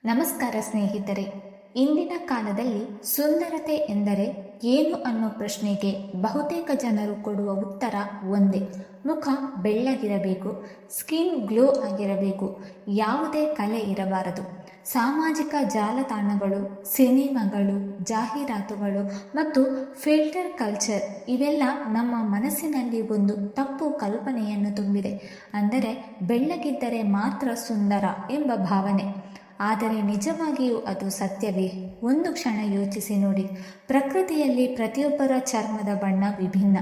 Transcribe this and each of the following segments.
ನಮಸ್ಕಾರ ಸ್ನೇಹಿತರೆ. ಇಂದಿನ ಕಾಲದಲ್ಲಿ ಸುಂದರತೆ ಎಂದರೆ ಏನು ಅನ್ನೋ ಪ್ರಶ್ನೆಗೆ ಬಹುತೇಕ ಜನರು ಕೊಡುವ ಉತ್ತರ ಒಂದೇ: ಮುಖ ಬೆಳ್ಳಗಿರಬೇಕು, ಸ್ಕಿನ್ ಗ್ಲೋ ಆಗಿರಬೇಕು, ಯಾವುದೇ ಕಲೆ ಇರಬಾರದು. ಸಾಮಾಜಿಕ ಜಾಲತಾಣಗಳು, ಸಿನಿಮಾಗಳು, ಜಾಹೀರಾತುಗಳು ಮತ್ತು ಫಿಲ್ಟರ್ ಕಲ್ಚರ್ ಇವೆಲ್ಲ ನಮ್ಮ ಮನಸ್ಸಿನಲ್ಲಿ ಒಂದು ತಪ್ಪು ಕಲ್ಪನೆಯನ್ನು ತುಂಬಿದೆ. ಅಂದರೆ ಬೆಳ್ಳಗಿದ್ದರೆ ಮಾತ್ರ ಸುಂದರ ಎಂಬ ಭಾವನೆ. ಆದರೆ ನಿಜವಾಗಿಯೂ ಅದು ಸತ್ಯವೇ? ಒಂದು ಕ್ಷಣ ಯೋಚಿಸಿ ನೋಡಿ. ಪ್ರಕೃತಿಯಲ್ಲಿ ಪ್ರತಿಯೊಬ್ಬರ ಚರ್ಮದ ಬಣ್ಣ ವಿಭಿನ್ನ.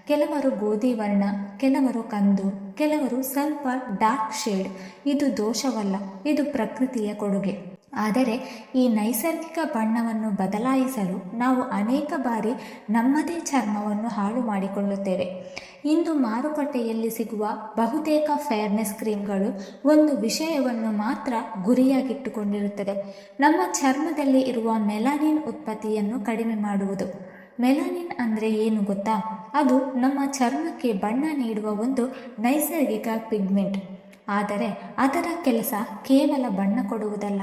ಕೆಲವರು ಗೋಧಿ ವರ್ಣ, ಕೆಲವರು ಕಂದು, ಕೆಲವರು ಸ್ವಲ್ಪ ಡಾರ್ಕ್ ಶೇಡ್. ಇದು ದೋಷವಲ್ಲ, ಇದು ಪ್ರಕೃತಿಯ ಕೊಡುಗೆ. ಆದರೆ ಈ ನೈಸರ್ಗಿಕ ಬಣ್ಣವನ್ನು ಬದಲಾಯಿಸಲು ನಾವು ಅನೇಕ ಬಾರಿ ನಮ್ಮದೇ ಚರ್ಮವನ್ನು ಹಾಳು ಮಾಡಿಕೊಳ್ಳುತ್ತೇವೆ. ಇಂದು ಮಾರುಕಟ್ಟೆಯಲ್ಲಿ ಸಿಗುವ ಬಹುತೇಕ ಫೇರ್ನೆಸ್ ಕ್ರೀಮ್ಗಳು ಒಂದು ವಿಷಯವನ್ನು ಮಾತ್ರ ಗುರಿಯಾಗಿಟ್ಟುಕೊಂಡಿರುತ್ತದೆ: ನಮ್ಮ ಚರ್ಮದಲ್ಲಿ ಇರುವ ಮೆಲಾನಿನ್ ಉತ್ಪತ್ತಿಯನ್ನು ಕಡಿಮೆ ಮಾಡುವುದು. ಮೆಲಾನಿನ್ ಅಂದರೆ ಏನು ಗೊತ್ತಾ? ಅದು ನಮ್ಮ ಚರ್ಮಕ್ಕೆ ಬಣ್ಣ ನೀಡುವ ಒಂದು ನೈಸರ್ಗಿಕ ಪಿಗ್ಮೆಂಟ್. ಆದರೆ ಅದರ ಕೆಲಸ ಕೇವಲ ಬಣ್ಣ ಕೊಡುವುದಲ್ಲ.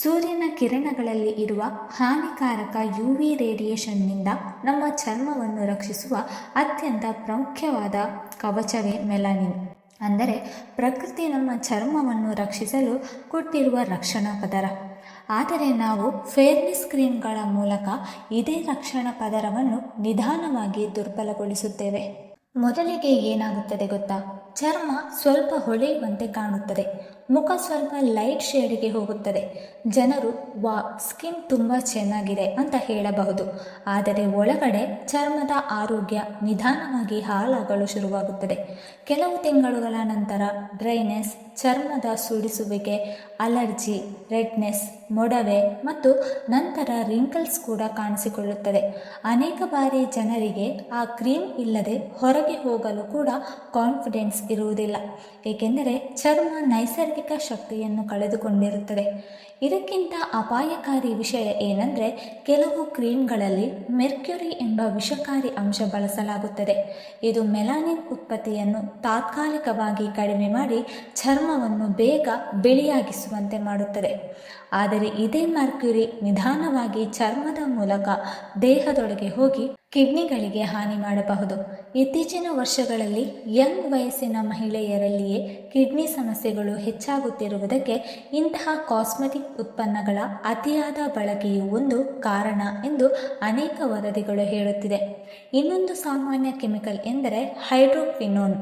ಸೂರ್ಯನ ಕಿರಣಗಳಲ್ಲಿ ಇರುವ ಹಾನಿಕಾರಕ UV ರೇಡಿಯೇಷನ್ನಿಂದ ನಮ್ಮ ಚರ್ಮವನ್ನು ರಕ್ಷಿಸುವ ಅತ್ಯಂತ ಮುಖ್ಯವಾದ ಕವಚವೇ ಮೆಲಾನಿನ್. ಅಂದರೆ ಪ್ರಕೃತಿ ನಮ್ಮ ಚರ್ಮವನ್ನು ರಕ್ಷಿಸಲು ಕೊಟ್ಟಿರುವ ರಕ್ಷಣಾ ಪದರ. ಆದರೆ ನಾವು ಫೇರ್ನೆಸ್ ಕ್ರೀಮ್ಗಳ ಮೂಲಕ ಇದೇ ರಕ್ಷಣಾ ಪದರವನ್ನು ನಿಧಾನವಾಗಿ ದುರ್ಬಲಗೊಳಿಸುತ್ತೇವೆ. ಮೊದಲಿಗೆ ಏನಾಗುತ್ತದೆ ಗೊತ್ತಾ? ಚರ್ಮ ಸ್ವಲ್ಪ ಹೊಳೆಯುವಂತೆ ಕಾಣುತ್ತದೆ, ಮುಖ ಸ್ವಲ್ಪ ಲೈಟ್ ಶೇಡಿಗೆ ಹೋಗುತ್ತದೆ. ಜನರು ವಾ, ಸ್ಕಿನ್ ತುಂಬ ಚೆನ್ನಾಗಿದೆ ಅಂತ ಹೇಳಬಹುದು. ಆದರೆ ಒಳಗಡೆ ಚರ್ಮದ ಆರೋಗ್ಯ ನಿಧಾನವಾಗಿ ಹಾಳಾಗಲು ಶುರುವಾಗುತ್ತದೆ. ಕೆಲವು ತಿಂಗಳುಗಳ ನಂತರ ಡ್ರೈನೆಸ್, ಚರ್ಮದ ಸುಡಿಸುವಿಕೆ, ಅಲರ್ಜಿ, ರೆಡ್ನೆಸ್, ಮೊಡವೆ ಮತ್ತು ನಂತರ ರಿಂಕಲ್ಸ್ ಕೂಡ ಕಾಣಿಸಿಕೊಳ್ಳುತ್ತದೆ. ಅನೇಕ ಬಾರಿ ಜನರಿಗೆ ಆ ಕ್ರೀಮ್ ಇಲ್ಲದೆ ಹೊರಗೆ ಹೋಗಲು ಕೂಡ ಕಾನ್ಫಿಡೆನ್ಸ್ ಇರುವುದಿಲ್ಲ, ಏಕೆಂದರೆ ಚರ್ಮ ನೈಸರ್ಗಿಕ ಶಕ್ತಿಯನ್ನು ಕಳೆದುಕೊಂಡಿರುತ್ತದೆ. ಇದಕ್ಕಿಂತ ಅಪಾಯಕಾರಿ ವಿಷಯ ಏನಂದರೆ, ಕೆಲವು ಕ್ರೀಮ್ಗಳಲ್ಲಿ ಮೆರ್ಕ್ಯುರಿ ಎಂಬ ವಿಷಕಾರಿ ಅಂಶ ಬಳಸಲಾಗುತ್ತದೆ. ಇದು ಮೆಲಾನಿನ್ ಉತ್ಪತ್ತಿಯನ್ನು ತಾತ್ಕಾಲಿಕವಾಗಿ ಕಡಿಮೆ ಮಾಡಿ ಚರ್ಮವನ್ನು ಬೇಗ ಬಿಳಿಯಾಗಿಸುವಂತೆ ಮಾಡುತ್ತದೆ. ಆದರೆ ಇದೇ ಮರ್ಕ್ಯುರಿ ನಿಧಾನವಾಗಿ ಚರ್ಮದ ಮೂಲಕ ದೇಹದೊಳಗೆ ಹೋಗಿ ಕಿಡ್ನಿಗಳಿಗೆ ಹಾನಿ ಮಾಡಬಹುದು. ಇತ್ತೀಚಿನ ವರ್ಷಗಳಲ್ಲಿ ಯಂಗ್ ವಯಸ್ಸಿನ ಮಹಿಳೆಯರಲ್ಲಿಯೇ ಕಿಡ್ನಿ ಸಮಸ್ಯೆಗಳು ಹೆಚ್ಚಾಗುತ್ತಿರುವುದಕ್ಕೆ ಇಂತಹ ಕಾಸ್ಮೆಟಿಕ್ ಉತ್ಪನ್ನಗಳ ಅತಿಯಾದ ಬಳಕೆಯು ಒಂದು ಕಾರಣ ಎಂದು ಅನೇಕ ವರದಿಗಳು ಹೇಳುತ್ತಿದೆ. ಇನ್ನೊಂದು ಸಾಮಾನ್ಯ ಕೆಮಿಕಲ್ ಎಂದರೆ ಹೈಡ್ರೋಕ್ವಿನೋನ್.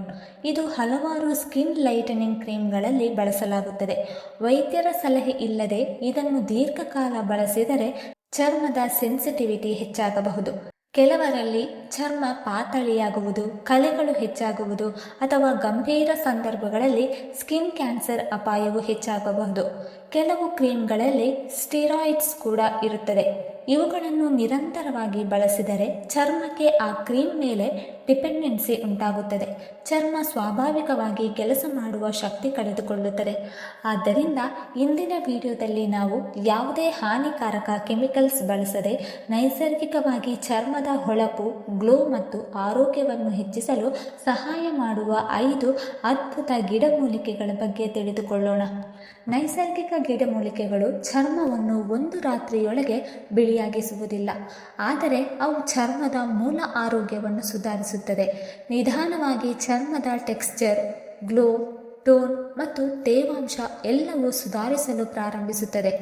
ಇದು ಹಲವಾರು ಸ್ಕಿನ್ ಲೈಟನಿಂಗ್ ಕ್ರೀಮ್ಗಳಲ್ಲಿ ಬಳಸಲಾಗುತ್ತದೆ. ವೈದ್ಯರ ಸಲಹೆ ಇಲ್ಲದೆ ಇದನ್ನು ದೀರ್ಘಕಾಲ ಬಳಸಿದರೆ ಚರ್ಮದ ಸೆನ್ಸಿಟಿವಿಟಿ ಹೆಚ್ಚಾಗಬಹುದು. ಕೆಲವರಲ್ಲಿ ಚರ್ಮ ಪಾತಳಿಯಾಗುವುದು, ಕಲೆಗಳು ಹೆಚ್ಚಾಗುವುದು ಅಥವಾ ಗಂಭೀರ ಸಂದರ್ಭಗಳಲ್ಲಿ ಸ್ಕಿನ್ ಕ್ಯಾನ್ಸರ್ ಅಪಾಯವು ಹೆಚ್ಚಾಗಬಹುದು. ಕೆಲವು ಕ್ರೀಮ್ಗಳಲ್ಲಿ ಸ್ಟೀರಾಯ್ಡ್ಸ್ ಕೂಡ ಇರುತ್ತದೆ. ಇವುಗಳನ್ನು ನಿರಂತರವಾಗಿ ಬಳಸಿದರೆ ಚರ್ಮಕ್ಕೆ ಆ ಕ್ರೀಮ್ ಮೇಲೆ ಡಿಪೆಂಡೆನ್ಸಿ ಉಂಟಾಗುತ್ತದೆ. ಚರ್ಮ ಸ್ವಾಭಾವಿಕವಾಗಿ ಕೆಲಸ ಮಾಡುವ ಶಕ್ತಿ ಕಳೆದುಕೊಳ್ಳುತ್ತದೆ. ಆದ್ದರಿಂದ ಇಂದಿನ ವಿಡಿಯೋದಲ್ಲಿ ನಾವು ಯಾವುದೇ ಹಾನಿಕಾರಕ ಕೆಮಿಕಲ್ಸ್ ಬಳಸದೆ ನೈಸರ್ಗಿಕವಾಗಿ ಚರ್ಮದ ಹೊಳಪು, ಗ್ಲೋ ಮತ್ತು ಆರೋಗ್ಯವನ್ನು ಹೆಚ್ಚಿಸಲು ಸಹಾಯ ಮಾಡುವ 5 ಅದ್ಭುತ ಗಿಡಮೂಲಿಕೆಗಳ ಬಗ್ಗೆ ತಿಳಿದುಕೊಳ್ಳೋಣ. ನೈಸರ್ಗಿಕ ಗಿಡಮೂಲಿಕೆಗಳು ಚರ್ಮವನ್ನು ಒಂದು ರಾತ್ರಿಯೊಳಗೆ ಬಿಳಿಯಾಗಿಸುವುದಿಲ್ಲ, ಆದರೆ ಅವು ಚರ್ಮದ ಮೂಲ ಆರೋಗ್ಯವನ್ನು ಸುಧಾರಿಸುತ್ತದೆ. ನಿಧಾನವಾಗಿ ಚರ್ಮದ ಟೆಕ್ಸ್ಚರ್, ಗ್ಲೋ, ಟೋನ್ ಮತ್ತು ತೇವಾಂಶ ಎಲ್ಲವೂ ಸುಧಾರಿಸಲು ಪ್ರಾರಂಭಿಸುತ್ತದೆ.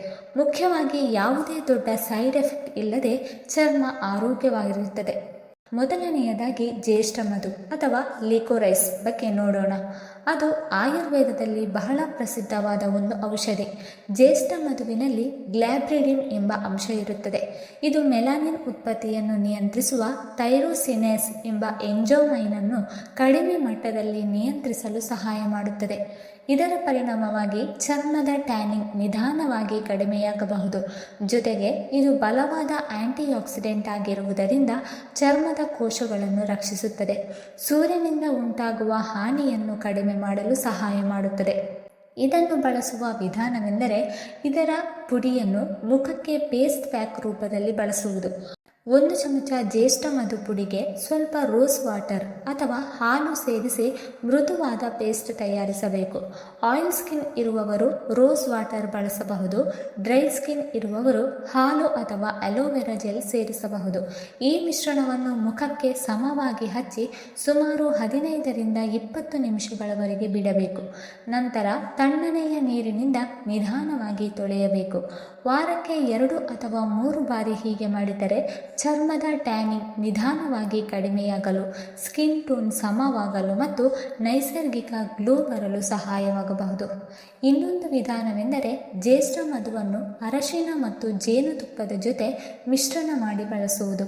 ಮುಖ್ಯವಾಗಿ ಯಾವುದೇ ದೊಡ್ಡ ಸೈಡ್ ಎಫೆಕ್ಟ್ ಇಲ್ಲದೆ ಚರ್ಮ ಆರೋಗ್ಯವಾಗಿರುತ್ತದೆ. ಮೊದಲನೆಯದಾಗಿ ಜ್ಯೇಷ್ಠ ಮಧು ಅಥವಾ ಲಿಕೋರೈಸ್ ಬಗ್ಗೆ ನೋಡೋಣ. ಅದು ಆಯುರ್ವೇದದಲ್ಲಿ ಬಹಳ ಪ್ರಸಿದ್ಧವಾದ ಒಂದು ಔಷಧಿ. ಜ್ಯೇಷ್ಠ ಮಧುವಿನಲ್ಲಿ ಗ್ಲಾಬ್ರಿಡಿನ್ ಎಂಬ ಅಂಶ ಇರುತ್ತದೆ. ಇದು ಮೆಲಾನಿನ್ ಉತ್ಪತ್ತಿಯನ್ನು ನಿಯಂತ್ರಿಸುವ ಥೈರೋಸಿನೇಸ್ ಎಂಬ ಎಂಜೈಮನ್ನು ಕಡಿಮೆ ಮಟ್ಟದಲ್ಲಿ ನಿಯಂತ್ರಿಸಲು ಸಹಾಯ ಮಾಡುತ್ತದೆ. ಇದರ ಪರಿಣಾಮವಾಗಿ ಚರ್ಮದ ಟ್ಯಾನಿಂಗ್ ನಿಧಾನವಾಗಿ ಕಡಿಮೆಯಾಗಬಹುದು. ಜೊತೆಗೆ ಇದು ಬಲವಾದ ಆಂಟಿಆಕ್ಸಿಡೆಂಟ್ ಆಗಿರುವುದರಿಂದ ಚರ್ಮದ ಕೋಶಗಳನ್ನು ರಕ್ಷಿಸುತ್ತದೆ. ಸೂರ್ಯನಿಂದ ಉಂಟಾಗುವ ಹಾನಿಯನ್ನು ಕಡಿಮೆ ಮಾಡಲು ಸಹಾಯ ಮಾಡುತ್ತದೆ. ಇದನ್ನು ಬಳಸುವ ವಿಧಾನವೆಂದರೆ ಇದರ ಪುಡಿಯನ್ನು ಮುಖಕ್ಕೆ ಪೇಸ್ಟ್ ಪ್ಯಾಕ್ ರೂಪದಲ್ಲಿ ಬಳಸುವುದು. 1 ಚಮಚ ಜ್ಯೇಷ್ಠ ಮಧು ಪುಡಿಗೆ ಸ್ವಲ್ಪ ರೋಸ್ ವಾಟರ್ ಅಥವಾ ಹಾಲು ಸೇರಿಸಿ ಮೃದುವಾದ ಪೇಸ್ಟ್ ತಯಾರಿಸಬೇಕು. ಆಯಿಲ್ ಸ್ಕಿನ್ ಇರುವವರು ರೋಸ್ ವಾಟರ್ ಬಳಸಬಹುದು. ಡ್ರೈ ಸ್ಕಿನ್ ಇರುವವರು ಹಾಲು ಅಥವಾ ಅಲೋವೆರಾ ಜೆಲ್ ಸೇರಿಸಬಹುದು. ಈ ಮಿಶ್ರಣವನ್ನು ಮುಖಕ್ಕೆ ಸಮವಾಗಿ ಹಚ್ಚಿ ಸುಮಾರು 15ರಿಂದ 20 ನಿಮಿಷಗಳವರೆಗೆ ಬಿಡಬೇಕು. ನಂತರ ತಣ್ಣನೆಯ ನೀರಿನಿಂದ ನಿಧಾನವಾಗಿ ತೊಳೆಯಬೇಕು. ವಾರಕ್ಕೆ 2 ಅಥವಾ 3 ಬಾರಿ ಹೀಗೆ ಮಾಡಿದರೆ ಚರ್ಮದ ಟ್ಯಾನಿಂಗ್ ನಿಧಾನವಾಗಿ ಕಡಿಮೆಯಾಗಲು, ಸ್ಕಿನ್ ಟೋನ್ ಸಮವಾಗಲು ಮತ್ತು ನೈಸರ್ಗಿಕ ಗ್ಲೋ ಬರಲು ಸಹಾಯವಾಗಬಹುದು. ಇನ್ನೊಂದು ವಿಧಾನವೆಂದರೆ ಜ್ಯೇಷ್ಠ ಮಧುವನ್ನು ಅರಶಿನ ಮತ್ತು ಜೇನುತುಪ್ಪದ ಜೊತೆ ಮಿಶ್ರಣ ಮಾಡಿ ಬಳಸುವುದು.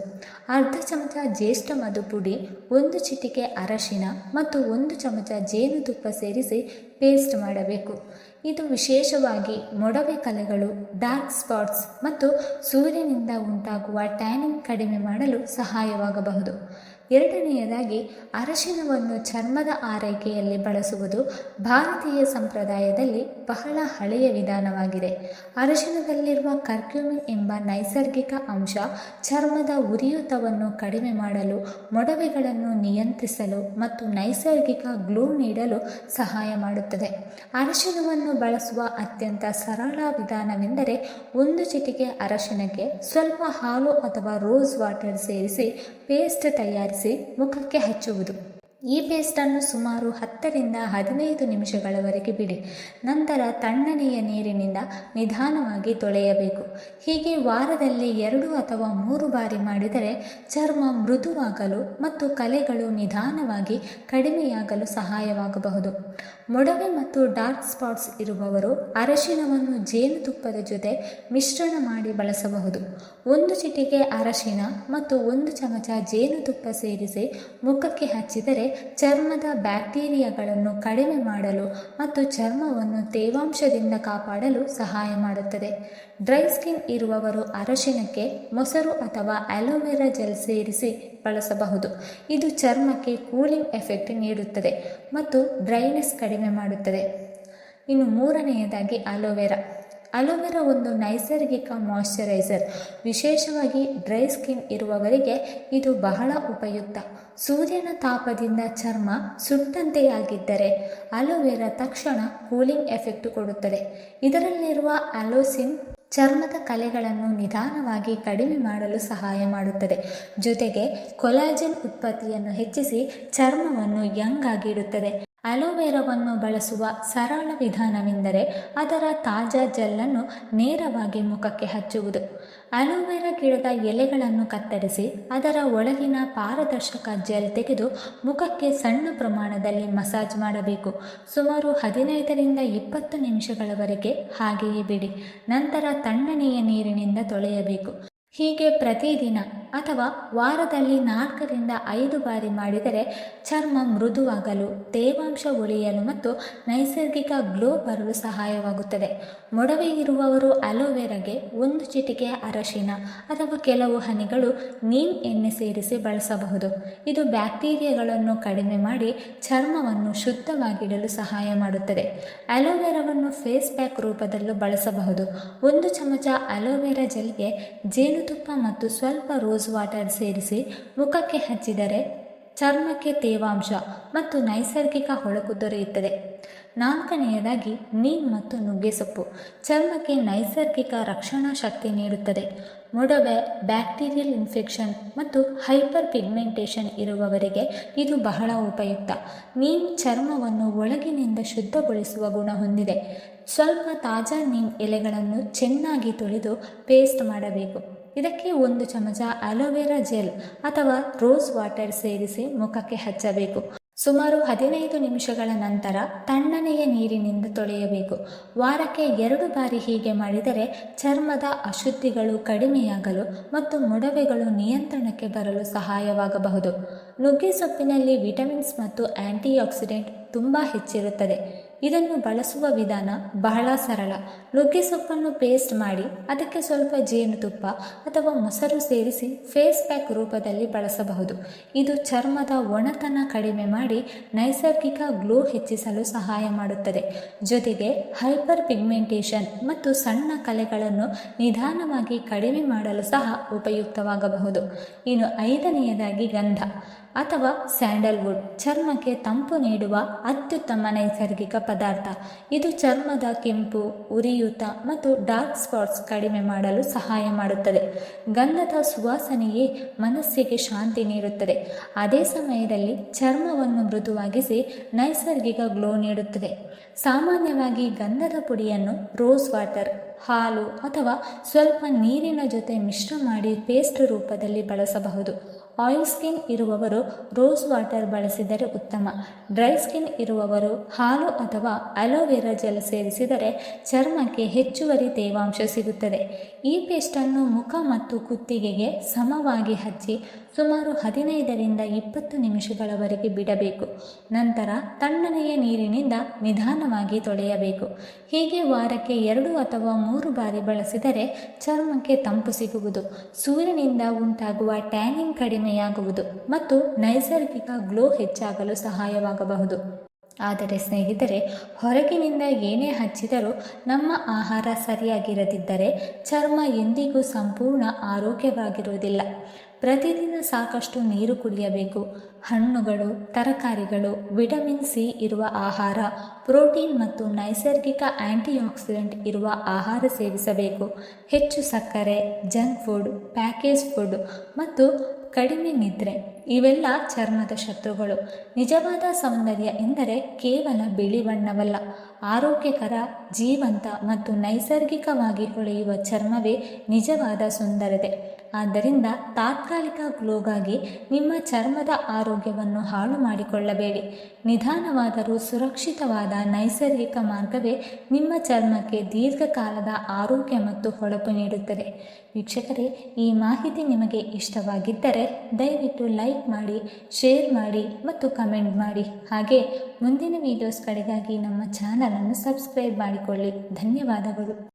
ಅರ್ಧ ಚಮಚ ಜ್ಯೇಷ್ಠ ಮಧು ಪುಡಿ, 1 ಚಿಟಿಕೆ ಅರಶಿನ ಮತ್ತು 1 ಚಮಚ ಜೇನುತುಪ್ಪ ಸೇರಿಸಿ ಪೇಸ್ಟ್ ಮಾಡಬೇಕು. ಇದು ವಿಶೇಷವಾಗಿ ಮೊಡವೆ ಕಲೆಗಳು, ಡಾರ್ಕ್ ಸ್ಪಾಟ್ಸ್ ಮತ್ತು ಸೂರ್ಯನಿಂದ ಉಂಟಾಗುವ ಟ್ಯಾನಿಂಗ್ ಕಡಿಮೆ ಮಾಡಲು ಸಹಾಯವಾಗಬಹುದು. ಎರಡನೆಯದಾಗಿ, ಅರಶಿನವನ್ನು ಚರ್ಮದ ಆರೈಕೆಯಲ್ಲಿ ಬಳಸುವುದು ಭಾರತೀಯ ಸಂಪ್ರದಾಯದಲ್ಲಿ ಬಹಳ ಹಳೆಯ ವಿಧಾನವಾಗಿದೆ. ಅರಶಿನದಲ್ಲಿರುವ ಕರ್ಕ್ಯೂಮಿನ್ ಎಂಬ ನೈಸರ್ಗಿಕ ಅಂಶ ಚರ್ಮದ ಉರಿಯೂತವನ್ನು ಕಡಿಮೆ ಮಾಡಲು, ಮೊಡವೆಗಳನ್ನು ನಿಯಂತ್ರಿಸಲು ಮತ್ತು ನೈಸರ್ಗಿಕ ಗ್ಲೋ ನೀಡಲು ಸಹಾಯ ಮಾಡುತ್ತದೆ. ಅರಶಿನವನ್ನು ಬಳಸುವ ಅತ್ಯಂತ ಸರಳ ವಿಧಾನವೆಂದರೆ 1 ಚಿಟಿಕೆ ಅರಶಿನಕ್ಕೆ ಸ್ವಲ್ಪ ಹಾಲು ಅಥವಾ ರೋಸ್ ವಾಟರ್ ಸೇರಿಸಿ ಪೇಸ್ಟ್ ತಯಾರಿಸಿ ಮುಖಕ್ಕೆ ಹಚ್ಚುವುದು. ಈ ಪೇಸ್ಟನ್ನು ಸುಮಾರು 10ರಿಂದ 15 ನಿಮಿಷಗಳವರೆಗೆ ಬಿಡಿ. ನಂತರ ತಣ್ಣನೆಯ ನೀರಿನಿಂದ ನಿಧಾನವಾಗಿ ತೊಳೆಯಬೇಕು. ಹೀಗೆ ವಾರದಲ್ಲಿ 2 ಅಥವಾ 3 ಬಾರಿ ಮಾಡಿದರೆ ಚರ್ಮ ಮೃದುವಾಗಲು ಮತ್ತು ಕಲೆಗಳು ನಿಧಾನವಾಗಿ ಕಡಿಮೆಯಾಗಲು ಸಹಾಯವಾಗಬಹುದು. ಮೊಡವೆ ಮತ್ತು ಡಾರ್ಕ್ ಸ್ಪಾಟ್ಸ್ ಇರುವವರು ಅರಶಿನವನ್ನು ಜೇನುತುಪ್ಪದ ಜೊತೆ ಮಿಶ್ರಣ ಮಾಡಿ ಬಳಸಬಹುದು. 1 ಚಿಟಿಕೆ ಅರಶಿನ ಮತ್ತು 1 ಚಮಚ ಜೇನುತುಪ್ಪ ಸೇರಿಸಿ ಮುಖಕ್ಕೆ ಹಚ್ಚಿದರೆ ಚರ್ಮದ ಬ್ಯಾಕ್ಟೀರಿಯಾಗಳನ್ನು ಕಡಿಮೆ ಮಾಡಲು ಮತ್ತು ಚರ್ಮವನ್ನು ತೇವಾಂಶದಿಂದ ಕಾಪಾಡಲು ಸಹಾಯ ಮಾಡುತ್ತದೆ. ಡ್ರೈ ಸ್ಕಿನ್ ಇರುವವರು ಅರಶಿನಕ್ಕೆ ಮೊಸರು ಅಥವಾ ಅಲೋವೆರಾ ಜೆಲ್ ಸೇರಿಸಿ ಬಳಸಬಹುದು. ಇದು ಚರ್ಮಕ್ಕೆ ಕೂಲಿಂಗ್ ಎಫೆಕ್ಟ್ ನೀಡುತ್ತದೆ ಮತ್ತು ಡ್ರೈನೆಸ್ ಕಡಿಮೆ ಮಾಡುತ್ತದೆ. ಇನ್ನು ಮೂರನೆಯದಾಗಿ ಅಲೋವೆರಾ ಒಂದು ನೈಸರ್ಗಿಕ ಮಾಯ್ಶ್ಚರೈಸರ್. ವಿಶೇಷವಾಗಿ ಡ್ರೈ ಸ್ಕಿನ್ ಇರುವವರಿಗೆ ಇದು ಬಹಳ ಉಪಯುಕ್ತ. ಸೂರ್ಯನ ತಾಪದಿಂದ ಚರ್ಮ ಸುಟ್ಟಂತೆಯಾಗಿದ್ದರೆ ಅಲೋವೆರಾ ತಕ್ಷಣ ಕೂಲಿಂಗ್ ಎಫೆಕ್ಟ್ ಕೊಡುತ್ತದೆ. ಇದರಲ್ಲಿರುವ ಅಲೋಸಿನ್ ಚರ್ಮದ ಕಲೆಗಳನ್ನು ನಿಧಾನವಾಗಿ ಕಡಿಮೆ ಮಾಡಲು ಸಹಾಯ ಮಾಡುತ್ತದೆ. ಜೊತೆಗೆ ಕೊಲಾಜನ್ ಉತ್ಪತ್ತಿಯನ್ನು ಹೆಚ್ಚಿಸಿ ಚರ್ಮವನ್ನು ಯಂಗ್ ಆಗಿಡುತ್ತದೆ. ಅಲೋವೆರಾವನ್ನು ಬಳಸುವ ಸರಳ ವಿಧಾನವೆಂದರೆ ಅದರ ತಾಜಾ ಜೆಲ್ಲನ್ನು ನೇರವಾಗಿ ಮುಖಕ್ಕೆ ಹಚ್ಚುವುದು. ಅಲೋವೆರಾ ಗಿಡದ ಎಲೆಗಳನ್ನು ಕತ್ತರಿಸಿ ಅದರ ಒಳಗಿನ ಪಾರದರ್ಶಕ ಜೆಲ್ ತೆಗೆದು ಮುಖಕ್ಕೆ ಸಣ್ಣ ಪ್ರಮಾಣದಲ್ಲಿ ಮಸಾಜ್ ಮಾಡಬೇಕು. ಸುಮಾರು 15ರಿಂದ 20 ನಿಮಿಷಗಳವರೆಗೆ ಹಾಗೆಯೇ ಬಿಡಿ. ನಂತರ ತಣ್ಣನೆಯ ನೀರಿನಿಂದ ತೊಳೆಯಬೇಕು. ಹೀಗೆ ಪ್ರತಿದಿನ ಅಥವಾ ವಾರದಲ್ಲಿ 4ರಿಂದ 5 ಬಾರಿ ಮಾಡಿದರೆ ಚರ್ಮ ಮೃದುವಾಗಲು, ತೇವಾಂಶ ಉಳಿಯಲು ಮತ್ತು ನೈಸರ್ಗಿಕ ಗ್ಲೋ ಬರಲು ಸಹಾಯವಾಗುತ್ತದೆ. ಮೊಡವೆ ಇರುವವರು ಅಲೋವೆರಾಗೆ 1 ಚಿಟಿಕೆ ಅರಶಿನ ಅಥವಾ ಕೆಲವು ಹನಿಗಳು ನೀಮ್ ಎಣ್ಣೆ ಸೇರಿಸಿ ಬಳಸಬಹುದು. ಇದು ಬ್ಯಾಕ್ಟೀರಿಯಾಗಳನ್ನು ಕಡಿಮೆ ಮಾಡಿ ಚರ್ಮವನ್ನು ಶುದ್ಧವಾಗಿಡಲು ಸಹಾಯ ಮಾಡುತ್ತದೆ. ಅಲೋವೆರಾವನ್ನು ಫೇಸ್ ಪ್ಯಾಕ್ ರೂಪದಲ್ಲೂ ಬಳಸಬಹುದು. 1 ಚಮಚ ಅಲೋವೆರಾ ಜೆಲ್ಗೆ ಜೇನುತುಪ್ಪ ಮತ್ತು ಸ್ವಲ್ಪ ರೋಸ್ ವಾಟರ್ ಸೇರಿಸಿ ಮುಖಕ್ಕೆ ಹಚ್ಚಿದರೆ ಚರ್ಮಕ್ಕೆ ತೇವಾಂಶ ಮತ್ತು ನೈಸರ್ಗಿಕ ಹೊಳಪು ದೊರೆಯುತ್ತದೆ. 4ನೆಯದಾಗಿ, ನೀಮ್ ಮತ್ತು ನುಗ್ಗೆಸೊಪ್ಪು ಚರ್ಮಕ್ಕೆ ನೈಸರ್ಗಿಕ ರಕ್ಷಣಾ ಶಕ್ತಿ ನೀಡುತ್ತದೆ. ಮೊಡವೆ, ಬ್ಯಾಕ್ಟೀರಿಯಲ್ ಇನ್ಫೆಕ್ಷನ್ ಮತ್ತು ಹೈಪರ್ ಪಿಗ್ಮೆಂಟೇಷನ್ ಇರುವವರಿಗೆ ಇದು ಬಹಳ ಉಪಯುಕ್ತ. ನೀಮ್ ಚರ್ಮವನ್ನು ಒಳಗಿನಿಂದ ಶುದ್ಧಗೊಳಿಸುವ ಗುಣ ಹೊಂದಿದೆ. ಸ್ವಲ್ಪ ತಾಜಾ ನೀಮ್ ಎಲೆಗಳನ್ನು ಚೆನ್ನಾಗಿ ತೊಳೆದು ಪೇಸ್ಟ್ ಮಾಡಬೇಕು. ಇದಕ್ಕೆ 1 ಚಮಚ ಅಲೋವೆರಾ ಜೆಲ್ ಅಥವಾ ರೋಸ್ ವಾಟರ್ ಸೇರಿಸಿ ಮುಖಕ್ಕೆ ಹಚ್ಚಬೇಕು. ಸುಮಾರು 15 ನಿಮಿಷಗಳ ನಂತರ ತಣ್ಣನೆಯ ನೀರಿನಿಂದ ತೊಳೆಯಬೇಕು. ವಾರಕ್ಕೆ 2 ಬಾರಿ ಹೀಗೆ ಮಾಡಿದರೆ ಚರ್ಮದ ಅಶುದ್ಧಿಗಳು ಕಡಿಮೆಯಾಗಲು ಮತ್ತು ಮೊಡವೆಗಳು ನಿಯಂತ್ರಣಕ್ಕೆ ಬರಲು ಸಹಾಯವಾಗಬಹುದು. ನುಗ್ಗೆ ಸೊಪ್ಪಿನಲ್ಲಿ ವಿಟಮಿನ್ಸ್ ಮತ್ತು ಆಂಟಿ ಆಕ್ಸಿಡೆಂಟ್ ತುಂಬ ಹೆಚ್ಚಿರುತ್ತದೆ. ಇದನ್ನು ಬಳಸುವ ವಿಧಾನ ಬಹಳ ಸರಳ. ನುಗ್ಗೆ ಸೊಪ್ಪನ್ನು ಪೇಸ್ಟ್ ಮಾಡಿ ಅದಕ್ಕೆ ಸ್ವಲ್ಪ ಜೇನುತುಪ್ಪ ಅಥವಾ ಮೊಸರು ಸೇರಿಸಿ ಫೇಸ್ ಪ್ಯಾಕ್ ರೂಪದಲ್ಲಿ ಬಳಸಬಹುದು. ಇದು ಚರ್ಮದ ಒಣತನ ಕಡಿಮೆ ಮಾಡಿ ನೈಸರ್ಗಿಕ ಗ್ಲೋ ಹೆಚ್ಚಿಸಲು ಸಹಾಯ ಮಾಡುತ್ತದೆ. ಜೊತೆಗೆ ಹೈಪರ್ ಪಿಗ್ಮೆಂಟೇಷನ್ ಮತ್ತು ಸಣ್ಣ ಕಲೆಗಳನ್ನು ನಿಧಾನವಾಗಿ ಕಡಿಮೆ ಮಾಡಲು ಸಹ ಉಪಯುಕ್ತವಾಗಬಹುದು. ಇನ್ನು 5ನೇಯದಾಗಿ ಗಂಧ ಅಥವಾ ಸ್ಯಾಂಡಲ್ವುಡ್ ಚರ್ಮಕ್ಕೆ ತಂಪು ನೀಡುವ ಅತ್ಯುತ್ತಮ ನೈಸರ್ಗಿಕ ಪದಾರ್ಥ. ಇದು ಚರ್ಮದ ಕೆಂಪು, ಉರಿಯೂತ ಮತ್ತು ಡಾರ್ಕ್ ಸ್ಪಾಟ್ಸ್ ಕಡಿಮೆ ಮಾಡಲು ಸಹಾಯ ಮಾಡುತ್ತದೆ. ಗಂಧದ ಸುವಾಸನೆಯೇ ಮನಸ್ಸಿಗೆ ಶಾಂತಿ ನೀಡುತ್ತದೆ. ಅದೇ ಸಮಯದಲ್ಲಿ ಚರ್ಮವನ್ನು ಮೃದುವಾಗಿಸಿ ನೈಸರ್ಗಿಕ ಗ್ಲೋ ನೀಡುತ್ತದೆ. ಸಾಮಾನ್ಯವಾಗಿ ಗಂಧದ ಪುಡಿಯನ್ನು ರೋಸ್ ವಾಟರ್, ಹಾಲು ಅಥವಾ ಸ್ವಲ್ಪ ನೀರಿನ ಜೊತೆ ಮಿಶ್ರ ಮಾಡಿ ಪೇಸ್ಟ್ ರೂಪದಲ್ಲಿ ಬಳಸಬಹುದು. ಆಯಿಲ್ ಸ್ಕಿನ್ ಇರುವವರು ರೋಸ್ ವಾಟರ್ ಬಳಸಿದರೆ ಉತ್ತಮ. ಡ್ರೈ ಸ್ಕಿನ್ ಇರುವವರು ಹಾಲು ಅಥವಾ ಅಲೋವೆರಾ ಜೆಲ್ ಸೇರಿಸಿದರೆ ಚರ್ಮಕ್ಕೆ ಹೆಚ್ಚುವರಿ ತೇವಾಂಶ ಸಿಗುತ್ತದೆ. ಈ ಪೇಸ್ಟನ್ನು ಮುಖ ಮತ್ತು ಕುತ್ತಿಗೆಗೆ ಸಮವಾಗಿ ಹಚ್ಚಿ ಸುಮಾರು 15ರಿಂದ 20 ನಿಮಿಷಗಳವರೆಗೆ ಬಿಡಬೇಕು. ನಂತರ ತಣ್ಣನೆಯ ನೀರಿನಿಂದ ನಿಧಾನವಾಗಿ ತೊಳೆಯಬೇಕು. ಹೀಗೆ ವಾರಕ್ಕೆ 2 ಅಥವಾ 3 ಬಾರಿ ಬಳಸಿದರೆ ಚರ್ಮಕ್ಕೆ ತಂಪು ಸಿಗುವುದು, ಸೂರ್ಯನಿಂದ ಉಂಟಾಗುವ ಟ್ಯಾನಿಂಗ್ ಕಡಿಮೆಯಾಗುವುದು ಮತ್ತು ನೈಸರ್ಗಿಕ ಗ್ಲೋ ಹೆಚ್ಚಾಗಲು ಸಹಾಯವಾಗಬಹುದು. ಆದರೆ ಸ್ನೇಹಿತರೆ, ಹೊರಗಿನಿಂದ ಏನೇ ಹಚ್ಚಿದರೂ ನಮ್ಮ ಆಹಾರ ಸರಿಯಾಗಿರದಿದ್ದರೆ ಚರ್ಮ ಎಂದಿಗೂ ಸಂಪೂರ್ಣ ಆರೋಗ್ಯವಾಗಿರುವುದಿಲ್ಲ. ಪ್ರತಿದಿನ ಸಾಕಷ್ಟು ನೀರು ಕುಡಿಯಬೇಕು. ಹಣ್ಣುಗಳು, ತರಕಾರಿಗಳು, ವಿಟಮಿನ್ ಸಿ ಇರುವ ಆಹಾರ, ಪ್ರೋಟೀನ್ ಮತ್ತು ನೈಸರ್ಗಿಕ ಆಂಟಿಆಕ್ಸಿಡೆಂಟ್ ಇರುವ ಆಹಾರ ಸೇವಿಸಬೇಕು. ಹೆಚ್ಚು ಸಕ್ಕರೆ, ಜಂಕ್ ಫುಡ್, ಪ್ಯಾಕೇಜ್ ಫುಡ್ ಮತ್ತು ಕಡಿಮೆ ನಿದ್ರೆ ಇವೆಲ್ಲ ಚರ್ಮದ ಶತ್ರುಗಳು. ನಿಜವಾದ ಸೌಂದರ್ಯ ಎಂದರೆ ಕೇವಲ ಬಿಳಿ ಬಣ್ಣವಲ್ಲ, ಆರೋಗ್ಯಕರ, ಜೀವಂತ ಮತ್ತು ನೈಸರ್ಗಿಕವಾಗಿ ಹೊಳೆಯುವ ಚರ್ಮವೇ ನಿಜವಾದ ಸುಂದರತೆ. ಆದ್ದರಿಂದ ತಾತ್ಕಾಲಿಕ ಗ್ಲೋಗಾಗಿ ನಿಮ್ಮ ಚರ್ಮದ ಆರೋಗ್ಯವನ್ನು ಹಾಳು ಮಾಡಿಕೊಳ್ಳಬೇಡಿ. ನಿಧಾನವಾದರೂ ಸುರಕ್ಷಿತವಾದ ನೈಸರ್ಗಿಕ ಮಾರ್ಗವೇ ನಿಮ್ಮ ಚರ್ಮಕ್ಕೆ ದೀರ್ಘಕಾಲದ ಆರೋಗ್ಯ ಮತ್ತು ಹೊಳಪು ನೀಡುತ್ತದೆ. ವೀಕ್ಷಕರೇ, ಈ ಮಾಹಿತಿ ನಿಮಗೆ ಇಷ್ಟವಾಗಿದ್ದರೆ ದಯವಿಟ್ಟು ಲೈಕ್ ಮಾಡಿ, ಶೇರ್ ಮಾಡಿ ಮತ್ತು ಕಮೆಂಟ್ ಮಾಡಿ. ಹಾಗೆ ಮುಂದಿನ ವೀಡಿಯೋಸ್ಗಳಿಗಾಗಿ ನಮ್ಮ ಚಾನಲನ್ನು ಸಬ್ಸ್ಕ್ರೈಬ್ ಮಾಡಿಕೊಳ್ಳಿ. ಧನ್ಯವಾದಗಳು.